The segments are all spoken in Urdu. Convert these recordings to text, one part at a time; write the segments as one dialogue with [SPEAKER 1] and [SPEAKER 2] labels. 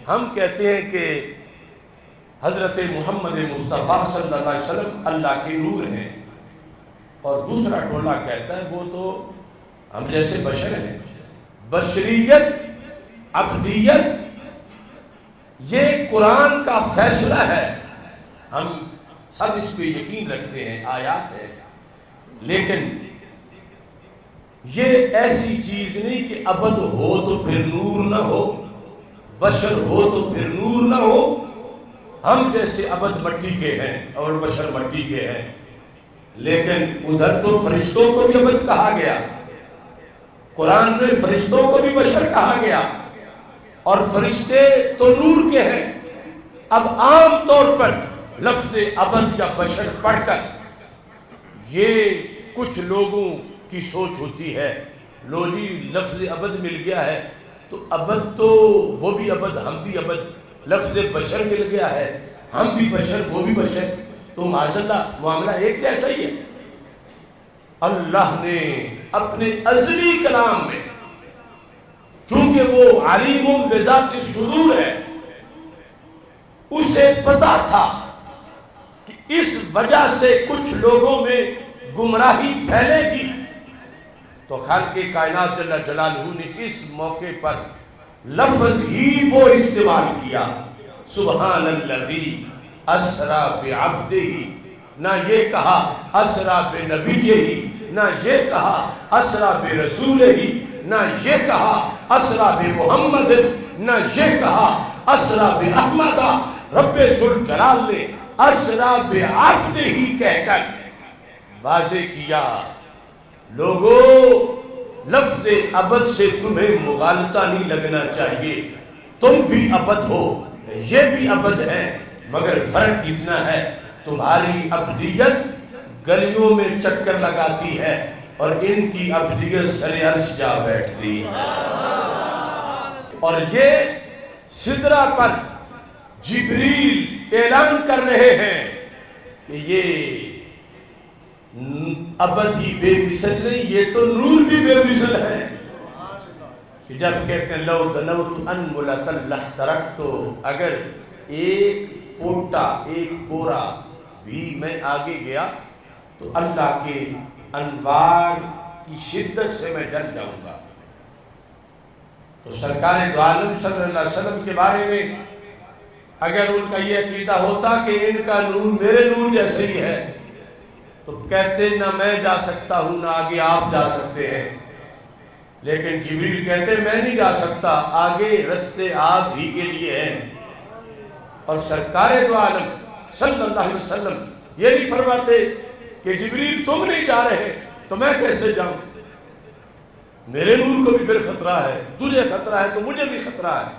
[SPEAKER 1] ہم کہتے ہیں کہ حضرت محمد مصطفیٰ صلی اللہ علیہ وسلم اللہ کے نور ہیں، اور دوسرا ٹولہ کہتا ہے وہ تو ہم جیسے بشر ہیں۔ بشریت، عبدیت، یہ قرآن کا فیصلہ ہے، ہم سب اس پہ یقین رکھتے ہیں، آیات ہے، لیکن یہ ایسی چیز نہیں کہ ابد ہو تو پھر نور نہ ہو، بشر ہو تو پھر نور نہ ہو۔ ہم جیسے ابد مٹی کے ہیں اور بشر مٹی کے ہیں، لیکن ادھر تو فرشتوں کو بھی ابد کہا گیا، قرآن میں فرشتوں کو بھی بشر کہا گیا، اور فرشتے تو نور کے ہیں۔ اب عام طور پر لفظ ابد یا بشر پڑھ کر یہ کچھ لوگوں کی سوچ ہوتی ہے، لو جی لفظ ابد مل گیا ہے تو ابد تو وہ بھی ابد ہم بھی ابد، لفظ بشر مل گیا ہے ہم بھی بشر وہ بھی بشر، تو معاذاللہ معاملہ ایک جیسا ہی ہے۔ اللہ نے اپنے ازلی کلام میں، چونکہ وہ علیم بذات الصدور ہے، اسے پتا تھا کہ اس وجہ سے کچھ لوگوں میں گمراہی پھیلے گی، تو خالق کائنات جل جلالہ نے اس موقع پر لفظ ہی وہ استعمال کیا، سبحان الذی اسریٰ بعبدہ، نہ یہ کہا اسریٰ بنبیہ، نہ یہ کہا اسریٰ برسولہ، نہ یہ کہا اسریٰ بمحمد، نہ یہ کہا اسریٰ باحمد۔ رب ذوالجلال نے اسریٰ بعبدہ کہہ کر واضح کیا، لوگو لفظ ابد سے تمہیں مغالطہ نہیں لگنا چاہیے، تم بھی ابد ہو، یہ بھی ابد ہے، مگر فرق اتنا ہے تمہاری ابدیت گلیوں میں چکر لگاتی ہے اور ان کی ابدیت سر عرش جا بیٹھتی ہے۔ اور یہ سدرہ پر جبریل اعلان کر رہے ہیں کہ یہ ابد ہی بے مثل نہیں، یہ تو نور بھی بے مثل ہے۔ جب کہتے ہیں لو دنوت ان ملت اللہ ترک، تو اگر ایک پوٹا ایک بورا بھی میں آگے گیا تو اللہ کے انوار کی شدت سے میں جل جاؤں گا۔ تو سرکار دو عالم صلی اللہ علیہ وسلم کے بارے میں اگر ان کا یہ عقیدہ ہوتا کہ ان کا نور میرے نور جیسے ہی ہے تو کہتے نہ میں جا سکتا ہوں نہ آگے آپ جا سکتے ہیں، لیکن جبریل کہتے میں نہیں جا سکتا، آگے رستے آپ ہی کے لیے ہیں۔ اور سرکار دو عالم صلی اللہ علیہ وسلم یہ نہیں فرماتے کہ جبریل تم نہیں جا رہے تو میں کیسے جاؤں، میرے نور کو بھی پھر خطرہ ہے، تجھے خطرہ ہے تو مجھے بھی خطرہ ہے۔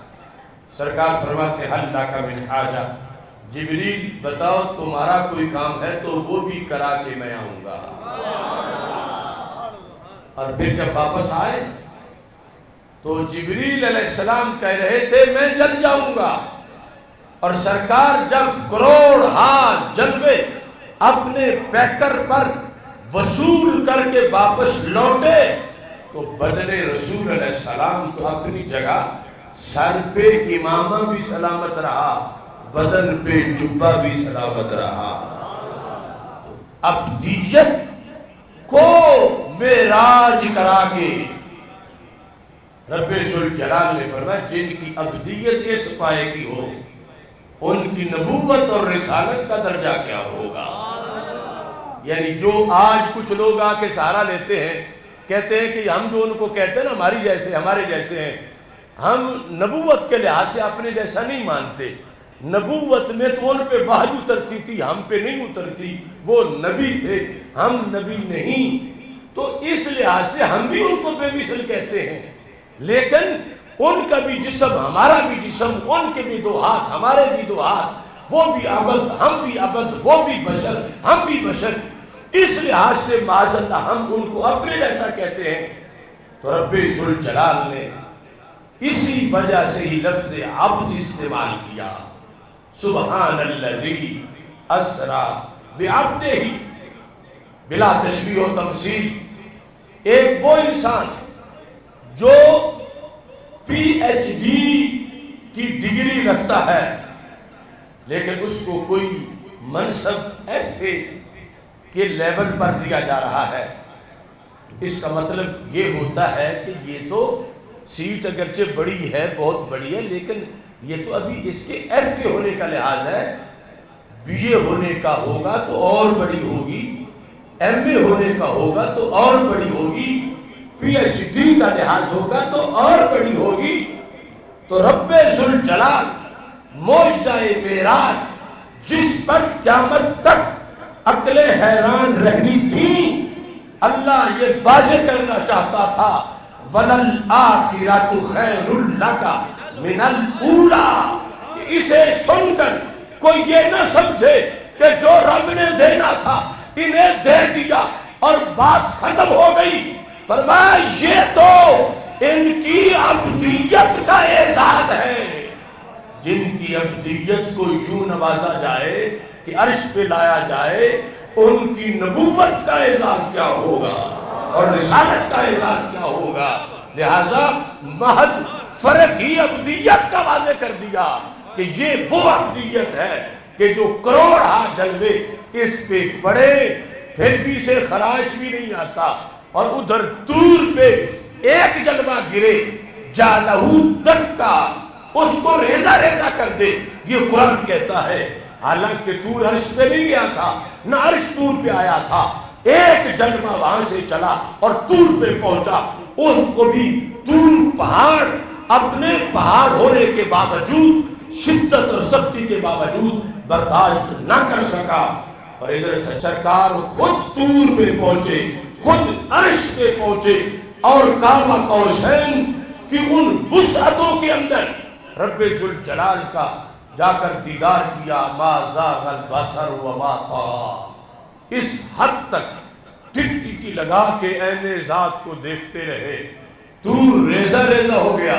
[SPEAKER 1] سرکار فرماتے حل لک من حاجہ، جبریل بتاؤ تمہارا کوئی کام ہے تو وہ بھی کرا کے میں آؤں گا۔ اور پھر جب واپس آئے تو جبریل علیہ السلام کہہ رہے تھے میں جل جاؤں گا، اور سرکار جب کروڑ ہاں جلوے اپنے پیکر پر وصول کر کے واپس لوٹے تو بدن رسول علیہ السلام تو اپنی جگہ، سر پہ امامہ بھی سلامت رہا، بدن پہ جبہ بھی سلامت رہا۔ ابدیت کو معراج کرا کے رب ذوالجلال نے فرمایا جن کی ابدیت اس پائے کی ہو ان کی نبوت اور رسالت کا درجہ کیا ہوگا۔ یعنی جو آج کچھ لوگ آ کے سہارا لیتے ہیں، کہتے ہیں کہ ہم جو ان کو کہتے ہیں نا ہماری جیسے ہمارے جیسے ہیں، ہم نبوت کے لحاظ سے اپنے جیسا نہیں مانتے، نبوت میں تو ان پہ وحی اترتی تھی، ہم پہ نہیں اترتی، وہ نبی تھے ہم نبی نہیں، تو اس لحاظ سے ہم بھی ان کو بے مثل کہتے ہیں، لیکن ان کا بھی جسم ہمارا بھی جسم، ان کے بھی دو ہاتھ ہمارے بھی دو ہاتھ، وہ بھی عبد ہم بھی عبد، وہ بھی بشر ہم بھی بشر، اس لحاظ سے معاذ اللہ ہم ان کو اپنے جیسا کہتے ہیں۔ تو رب ذوالجلال نے اسی وجہ سے ہی لفظ عبد استعمال کیا، سبحان الذی اسریٰ بعبدہ بلا تشبیہ و تمثیل۔ ایک وہ انسان جو پی ایچ ڈی کی ڈگری رکھتا ہے لیکن اس کو کوئی منصب ایسے کے لیول پر دیا جا رہا ہے، اس کا مطلب یہ ہوتا ہے کہ یہ تو سیٹ اگرچہ بڑی ہے، بہت بڑی ہے، لیکن یہ تو ابھی اس کے ایف اے ہونے کا لحاظ ہے، بی اے ہونے کا ہوگا تو اور بڑی ہوگی، ایم اے ہونے کا ہوگا تو اور بڑی ہوگی، پی ایچ ڈی کا لحاظ ہوگا تو اور بڑی ہوگی۔ تو رب ذوالجلال معجزہ معراج جس پر قیامت تک عقلیں حیران رہنی تھی، اللہ یہ واضح کرنا چاہتا تھا وَلَلْآخِرَةُ خَيْرٌ لَكَ مِنَ الْأُولَىٰ، کہ اسے سن کر کوئی یہ نہ سمجھے کہ جو رب نے دینا تھا انہیں دے دیا اور بات ختم ہو گئی۔ فرمایا یہ تو ان کی عبدیت کا اعزاز ہے، جن کی عبدیت کو یوں نوازا جائے کہ عرش پہ لایا جائے، ان کی نبوت کا اعزاز کیا ہوگا اور رسالت کا اعزاز کیا ہوگا۔ لہذا محض فرق ہی عبدیت کا واضح کر دیا کہ یہ وہ عبدیت ہے کہ جو کروڑہ جلوے اس پہ پڑے پھر بھی اسے خراش بھی نہیں آتا، اور ادھر طور پہ ایک جلوہ گرے جالہو دکا، اس کو ریزہ ریزہ کر دے، یہ قرآن کہتا ہے۔ حالانکہ طور عرش پہ نہیں گیا تھا، نہ عرش طور پہ آیا تھا، ایک جلوہ وہاں سے چلا اور طور پہ پہنچا، اس کو بھی طور پہاڑ اپنے پہاڑ ہونے کے باوجود، شدت اور سختی کے باوجود برداشت نہ کر سکا، اور ادھر سے سرکار خود طور پہ پہنچے، خود عرش پہ پہنچے، اور کعبہ قوسین کی ان وسعتوں کے اندر رب ذوالجلال کا جا کر دیدار کیا۔ ما زاغ البصر وما طغى، اس حد تک ٹکٹکی لگا کے عین ذات کو دیکھتے رہے، طور ریزہ ریزہ ہو گیا،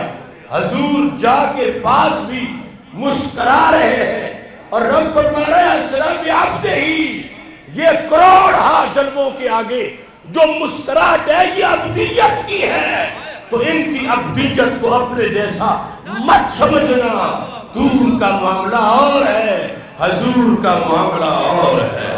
[SPEAKER 1] حضور جا کے پاس بھی مسکرا رہے ہیں، اور رب فرما رہے ہیں اسرا بعبدہ، یہ کروڑہ جلووں کے آگے جو مسکراہٹ ہے یہ عبدیت کی ہے، تو ان کی عبدیت کو اپنے جیسا مت سمجھنا۔ طور کا معاملہ اور ہے، حضور کا معاملہ اور ہے۔